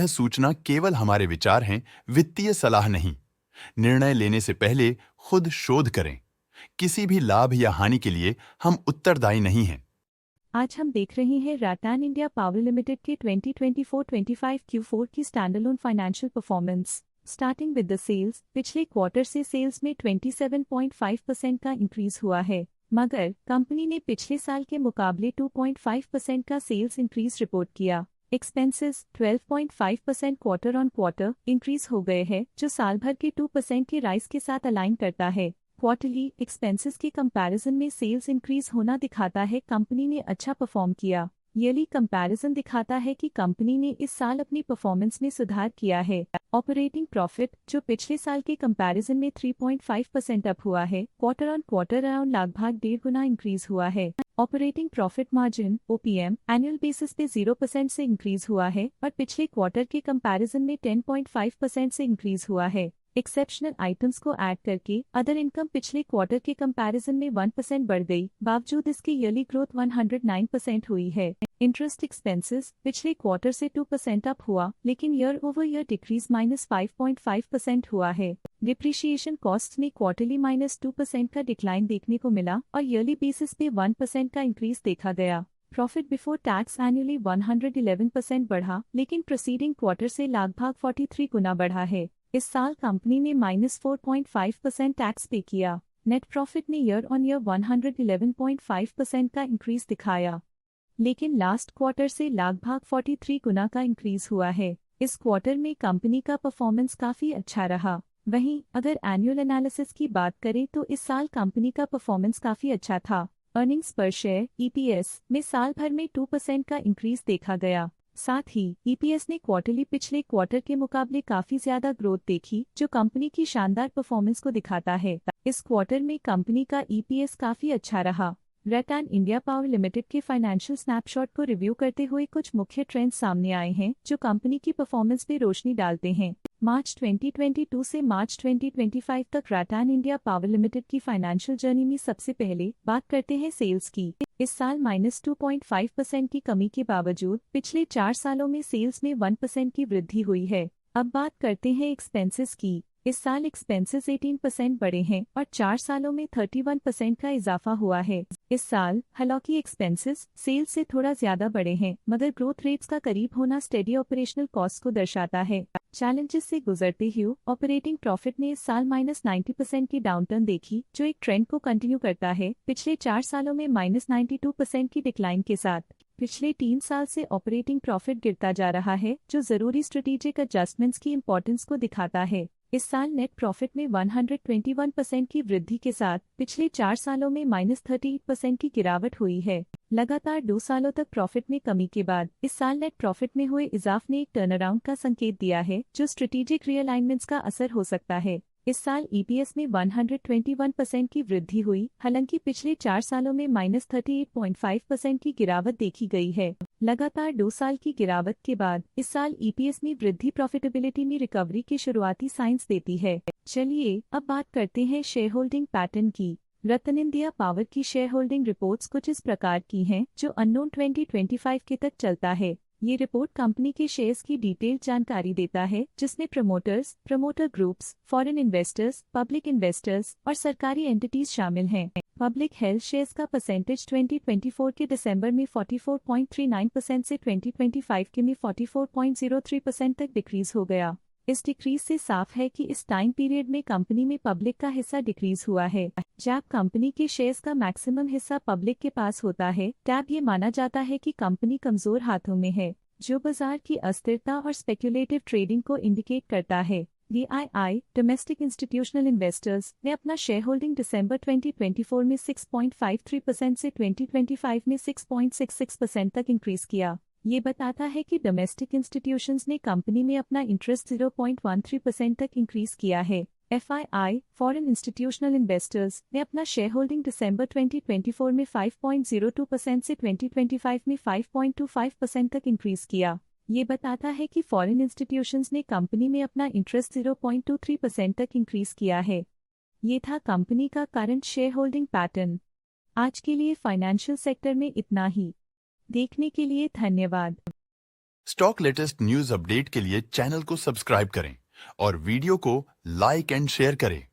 सूचना केवल हमारे विचार हैं, वित्तीय सलाह नहीं। निर्णय लेने से पहले खुद शोध करें। किसी भी लाभ या हानि के लिए हम उत्तरदायी नहीं हैं। आज हम देख रहे हैं रैटान इंडिया पावर लिमिटेड के 2024-25 Q4 की standalone financial performance. Starting with the sales, पिछले क्वार्टर से सेल्स में 27.5% का इंक्रीज हुआ है, मगर कंपनी ने पिछले साल के मुकाबले 2.5% का सेल्स इंक्रीज रिपोर्ट किया। Expenses 12.5% quarter on quarter increase हो गए हैं, जो साल भर के 2% के राइज के साथ अलाइन करता है। क्वार्टरली एक्सपेंसेस के कंपैरिजन में सेल्स इंक्रीज होना दिखाता है कंपनी ने अच्छा परफॉर्म किया। ईयरली कंपैरिजन दिखाता है कि कंपनी ने इस साल अपनी परफॉर्मेंस में सुधार किया है। ऑपरेटिंग प्रॉफिट, जो पिछले साल के कंपैरिजन में 3.5% अप हुआ है, क्वार्टर ऑन क्वार्टर अराउंड लगभग 1.5 गुना इंक्रीज हुआ है। Operating profit margin (OPM) annual basis पे 0% से इंक्रीज हुआ है और पिछले क्वार्टर के कंपैरिजन में 10.5% से इंक्रीज हुआ है। एक्सेप्शनल आइटम्स को ऐड करके अदर इनकम पिछले क्वार्टर के कंपैरिजन में 1% बढ़ गई, बावजूद इसके ईयरली ग्रोथ 109% हुई है। इंटरेस्ट एक्सपेंसेस पिछले क्वार्टर से 2% अप हुआ, लेकिन ईयर ओवर ईयर डिक्रीज -5.5% हुआ है। डिप्रिशिएशन कॉस्ट में क्वार्टरली -2% का डिक्लाइन देखने को मिला और ईयरली बेसिस पे 1% का इंक्रीज देखा गया। प्रॉफिट बिफोर टैक्स एनुअली 111% बढ़ा, लेकिन प्रीसीडिंग क्वार्टर से लगभग 43 गुना बढ़ा है। इस साल कंपनी ने -4.5% टैक्स पे किया। नेट प्रॉफिट ने ईयर ऑन ईयर 111.5% का इंक्रीज दिखाया, लेकिन लास्ट क्वार्टर से लगभग 43 गुना का इंक्रीज हुआ है। इस क्वार्टर में कंपनी का परफॉर्मेंस काफी अच्छा रहा। वहीं अगर एनुअल एनालिसिस की बात करें तो इस साल कंपनी का परफॉर्मेंस काफी अच्छा था। अर्निंग्स पर शेयर (EPS) में साल भर में 2% का इंक्रीज देखा गया। साथ ही EPS ने क्वार्टरली पिछले क्वार्टर के मुकाबले काफी ज्यादा ग्रोथ देखी, जो कंपनी की शानदार परफॉर्मेंस को दिखाता है। इस क्वार्टर में कंपनी का EPS काफी अच्छा रहा। रैटान इंडिया पावर लिमिटेड के फाइनेंशियल स्नैपशॉट को रिव्यू करते हुए कुछ मुख्य ट्रेंड्स सामने आए हैं, जो कंपनी की परफॉर्मेंस पे रोशनी डालते हैं। मार्च 2022 से मार्च 2025 तक रैटान इंडिया पावर लिमिटेड की फाइनेंशियल जर्नी में सबसे पहले बात करते हैं सेल्स की। इस साल -2.5% की कमी के बावजूद पिछले 4 सालों में सेल्स में 1% की वृद्धि हुई है। अब बात करते हैं एक्सपेंसेस की। इस साल एक्सपेंसेस 18% बढ़े हैं और 4 सालों में 31% का इजाफा हुआ है। इस साल हालांकि एक्सपेंसेस सेल्स से थोड़ा ज्यादा बढ़े हैं, मगर ग्रोथ रेट्स का करीब होना स्टेडी ऑपरेशनल कॉस्ट को दर्शाता है। चैलेंजेस से गुजरते हुए ऑपरेटिंग प्रॉफिट ने इस साल -90% की डाउनटर्न देखी, जो एक ट्रेंड को कंटिन्यू करता है, पिछले 4 सालों में -92% की डिक्लाइन के साथ। पिछले 3 साल से ऑपरेटिंग प्रॉफिट गिरता जा रहा है, जो जरूरी स्ट्रेटेजिक एडजस्टमेंट्स की इंपॉर्टेंस को दिखाता है। इस साल नेट प्रॉफिट में 121% की वृद्धि के साथ पिछले 4 सालों में -38% की गिरावट हुई है। लगातार 2 सालों तक प्रॉफिट में कमी के बाद इस साल नेट प्रॉफिट में हुए इजाफ ने एक टर्नअराउंड का संकेत दिया है, जो स्ट्रेटेजिक रीअलाइनमेंट्स का असर हो सकता है। इस साल EPS में 121% की वृद्धि हुई, हालांकि पिछले 4 सालों में -38.5% की गिरावट देखी गई है। लगातार 2 साल की गिरावट के बाद इस साल EPS में वृद्धि प्रॉफिटेबिलिटी में रिकवरी के शुरुआती साइंस देती है। चलिए अब बात करते हैं शेयर होल्डिंग पैटर्न की। रतन इंडिया पावर की शेयर होल्डिंग रिपोर्ट्स कुछ इस प्रकार की हैं, जो अननोन 2025 के तक चलता है। ये रिपोर्ट कंपनी के शेयर्स की डिटेल्ड जानकारी देता है, जिसमें promoters, promoter groups, foreign investors, public investors और सरकारी एंटिटीज शामिल हैं। पब्लिक हेल्थ शेयर्स का परसेंटेज 2024 के दिसंबर में 44.39% से 2025 के में 44.03% तक डिक्रीज हो गया। इस डिक्रीज से साफ है कि इस टाइम पीरियड में कंपनी में पब्लिक का हिस्सा डिक्रीज हुआ है। जब कंपनी के शेयर्स का मैक्सिमम हिस्सा पब्लिक के पास होता है, तब ये माना जाता है कि कंपनी कमजोर हाथों में है, जो बाजार की अस्थिरता और स्पेक्युलेटिव ट्रेडिंग को इंडिकेट करता है। DII डोमेस्टिक इंस्टीट्यूशनल इन्वेस्टर्स ने अपना शेयर होल्डिंग दिसंबर 2024 में 6.53% से 2025 में 6.66% तक इंक्रीज किया। ये बताता है कि डोमेस्टिक इंस्टीट्यूशंस ने कंपनी में अपना इंटरेस्ट 0.13% तक इंक्रीज किया है। FII फॉरेन इंस्टीट्यूशनल इन्वेस्टर्स ने अपना शेयर होल्डिंग दिसंबर 2024 में 5.02% से 2025 में 5.25% तक इंक्रीज किया। ये बताता है कि फॉरेन इंस्टीट्यूशंस ने कंपनी में अपना इंटरेस्ट 0.23% तक इंक्रीज किया है। ये था कंपनी का करंट शेयर होल्डिंग पैटर्न। आज के लिए फाइनेंशियल सेक्टर में इतना ही। देखने के लिए धन्यवाद। स्टॉक लेटेस्ट न्यूज अपडेट के लिए चैनल को सब्सक्राइब करें और वीडियो को लाइक एंड शेयर करें।